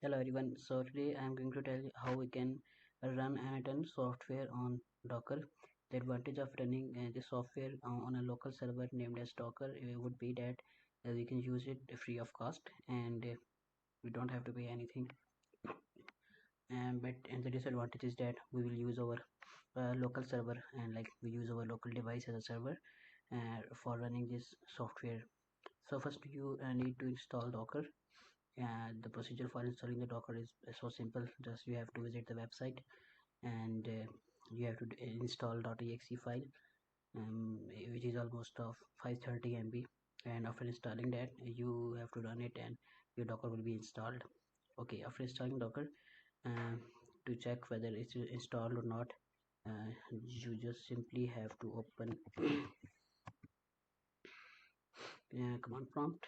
Hello everyone. So today I am going to tell you how we can run N8N software on Docker. The advantage of running the software on a local server named as Docker would be that we can use it free of cost and we don't have to pay anything. But the disadvantage is that we will use our local server and like we use our local device as a server for running this software. So first you need to install Docker. The procedure for installing the Docker is so simple. Just you have to visit the website and you have to install .exe file, which is almost of 530 MB. And after installing that, you have to run it and your Docker will be installed. Okay, after installing Docker, uh, to check whether it's installed or not, you just simply have to open command prompt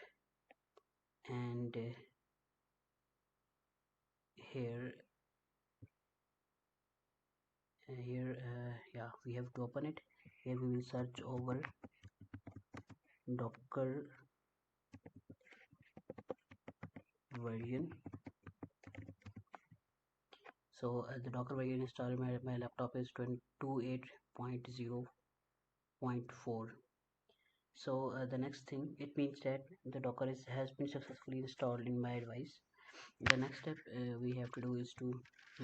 and here yeah, we have to open it. Here we will search over Docker version. So the Docker version installed in my laptop is 28.0.4. So the next thing, it means that the Docker has been successfully installed in my device. The next step we have to do is to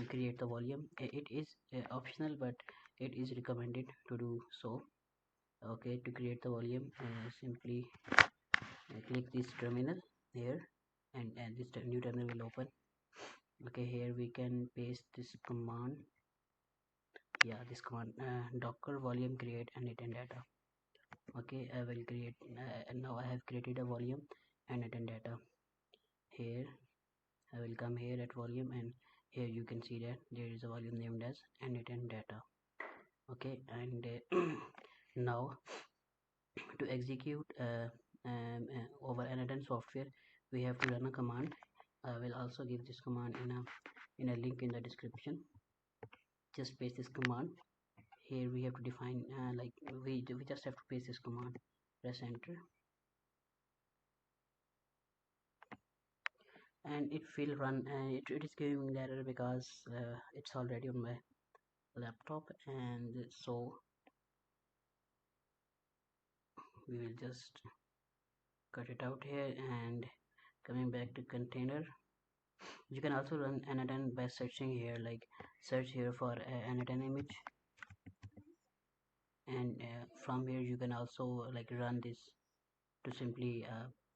create the volume. It is optional, but it is recommended to do so. Okay, to create the volume, simply click this terminal here and this new terminal will open. Okay, here we can paste this command. Yeah, this command, docker volume create N8N data. Okay, I will create and now I have created a volume N8N data. Here I will come here at volume and here you can see that there is a volume named as N8N data. Okay, and now to execute over N8N software, we have to run a command. I will also give this command in a link in the description. Just paste this command. Here we have to define like we just have to paste this command. Press enter and it will run. It is giving me error because it's already on my laptop, and so we will just cut it out here. And coming back to container, you can also run N8N by searching here, like search here for N8N image, and from here you can also like run this to simply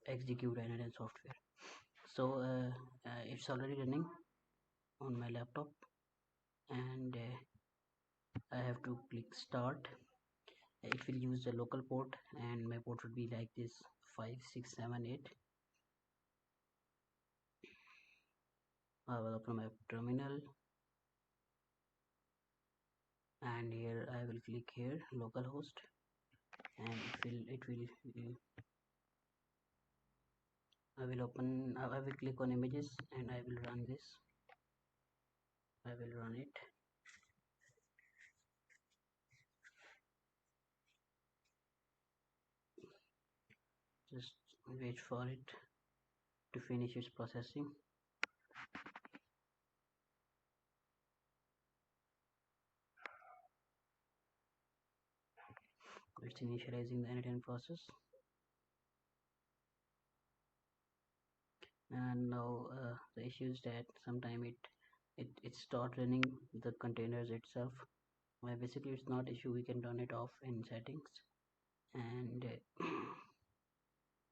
execute N8N software. So it's already running on my laptop, and I have to click start. It will use the local port and my port would be like this 5678. I will open my terminal and here I will click here localhost, and I will open. I will click on images and I will run this. I will run it. Just wait for it to finish its processing. It's initializing the N8N process, and now the issue is that sometime it start running the containers itself. Basically it's not issue, we can turn it off in settings, and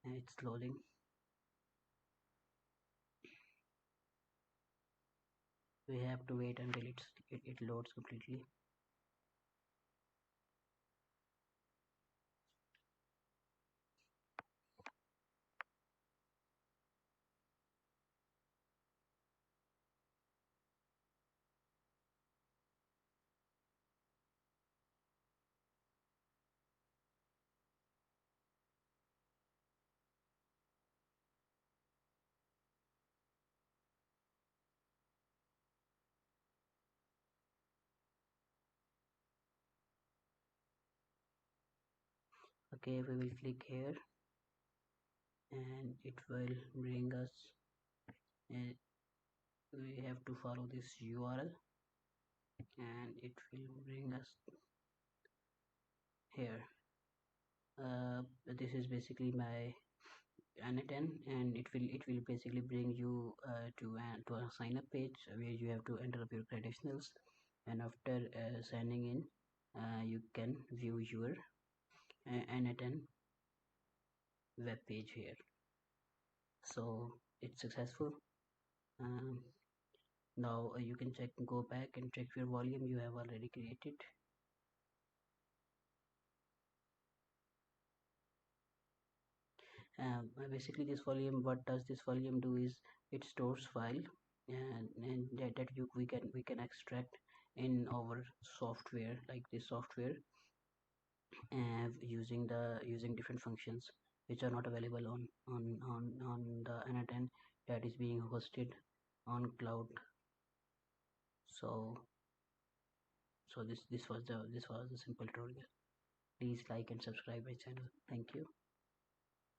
it's loading. We have to wait until it loads completely. Okay, we will click here and it will bring us we have to follow this URL and it will bring us here. This is basically my N8N, and it will basically bring you to a sign up page where you have to enter up your credentials, and after signing in you can view your N8N web page here. So it's successful. um, Now you can go back and check your volume you have already created. Basically this volume, what does this volume do is it stores file, and that we can extract in our software, like this software, using different functions which are not available on the N8N that is being hosted on cloud. So this was the simple tutorial. Please like and subscribe my channel. Thank you.